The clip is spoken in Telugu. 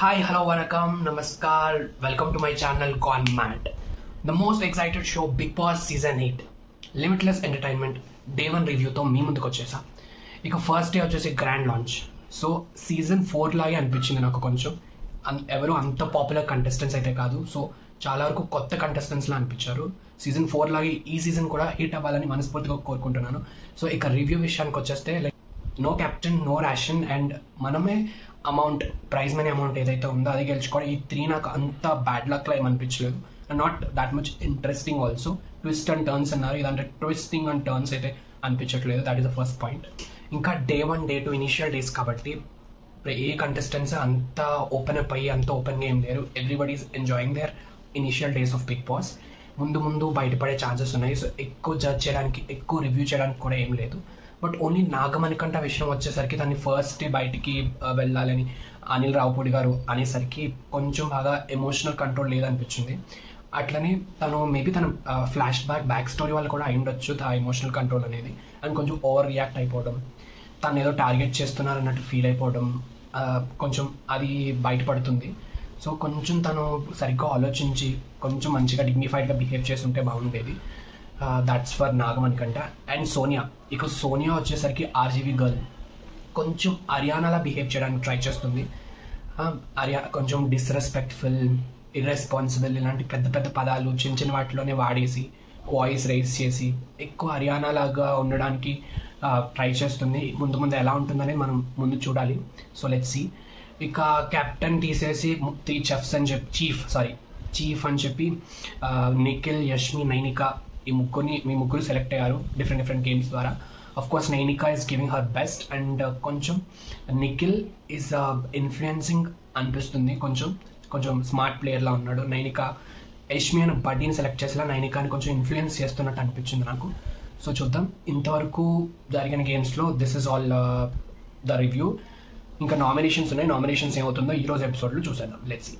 Hi, hello, vanakkam, namaskar. Welcome to my channel Gone Mad. The most excited show Bigg Boss Season 8 Limitless Entertainment Day 1 రివ్యూతో మీ ముందుకు వచ్చేసా. ఇక ఫస్ట్ డే వచ్చేసి గ్రాండ్ లాంచ్. సో సీజన్ 4 లాగే అనిపించింది నాకు. కొంచెం ఎవరు అంత పాపులర్ కంటెస్టెంట్స్ అయితే కాదు. సో చాలా వరకు కొత్త కంటెస్టెంట్స్లా అనిపించారు. సీజన్ 4 లాగే ఈ సీజన్ కూడా హిట్ అవ్వాలని మనస్ఫూర్తిగా కోరుకుంటున్నాను. సో ఇక రివ్యూ విషయానికి వచ్చేస్తే like no captain, no ration and మనమే అమౌంట్, ప్రైజ్ మనీ అమౌంట్ ఏదైతే ఉందో అది గెలుచుకోవడం. ఈ 3 నాకు అంత బ్యాడ్ లక్లా ఏమనిపించలేదు. Not that much interesting also. Twist and turns అన్నారు, ఇదంటే ట్విస్టింగ్ అండ్ టర్న్స్ అయితే అనిపించట్లేదు. That is the first point. ఇంకా డే 1 డే 2 ఇనిషియల్ డేస్ కాబట్టి ఏ కంటెస్టెంట్స్ అంత ఓపెన్ అప్ అయ్యి అంత ఓపెన్గా ఏం లేరు. Everybody is enjoying their initial days of Bigg Boss. ముందు బయటపడే ఛాన్సెస్ ఉన్నాయి. సో ఎక్కువ జడ్జ్ చేయడానికి, ఎక్కువ రివ్యూ చేయడానికి కూడా ఏం లేదు. బట్ ఓన్లీ నాగమణికంఠ విషయం వచ్చేసరికి దాన్ని ఫస్ట్ డే బయటికి వెళ్ళాలని అనిల్ రావుపూడి గారు అనేసరికి కొంచెం బాగా ఎమోషనల్ కంట్రోల్ లేదనిపించింది. అట్లనే తను మేబీ తన బ్యాక్ స్టోరీ వాళ్ళు కూడా అయిండొచ్చు ఆ ఎమోషనల్ కంట్రోల్ అనేది. అండ్ కొంచెం ఓవర్ రియాక్ట్ అయిపోవడం, తను ఏదో టార్గెట్ చేస్తున్నారు అన్నట్టు ఫీల్ అయిపోవడం, కొంచెం అది బయటపడుతుంది. సో కొంచెం తను సరిగ్గా ఆలోచించి కొంచెం మంచిగా డిగ్నిఫైడ్గా బిహేవ్ చేస్తుంటే బాగుండేది. That's for Nagamanikanta. And Sonia, ఇక సోనియా వచ్చేసరికి ఆర్జీవీ గర్ల్ కొంచెం హర్యానాలా బిహేవ్ చేయడానికి ట్రై చేస్తుంది. కొంచెం డిస్రెస్పెక్ట్ఫుల్, ఇర్రెస్పాన్సిబుల్ ఇలాంటి పెద్ద పెద్ద పదాలు చిన్న వాటిలోనే వాడేసి వాయిస్ రైజ్ చేసి ఎక్కువ హర్యానాలాగా ఉండడానికి ట్రై చేస్తుంది. ముందు ఎలా ఉంటుందని మనం ముందు చూడాలి. So let's see. ఇక కెప్టెన్ తీసేసి 3 చెఫ్స్ అని చెప్పి చీఫ్ అని చెప్పి నిఖిల్, యష్మి, నైనిక ఈ ముగ్గురు సెలెక్ట్ అయ్యారు డిఫరెంట్ గేమ్స్ ద్వారా. Of course Nainika is giving her best and కొంచెం నిఖిల్ ఈజ్ ఇన్ఫ్లుయెన్సింగ్ అనిపిస్తుంది. కొంచెం స్మార్ట్ ప్లేయర్లా ఉన్నాడు. నైనిక, యష్మి అని బడ్డీని సెలెక్ట్ చేసేలా నైనికాని కొంచెం ఇన్ఫ్లుయెన్స్ చేస్తున్నట్టు అనిపించింది నాకు. సో చూద్దాం. ఇంతవరకు జరిగిన గేమ్స్లో this is all the review. ఇంకా నామినేషన్స్ ఉన్నాయి. నామినేషన్స్ ఏమవుతుందో ఈరోజు ఎపిసోడ్లో చూసేద్దాం. Let's see.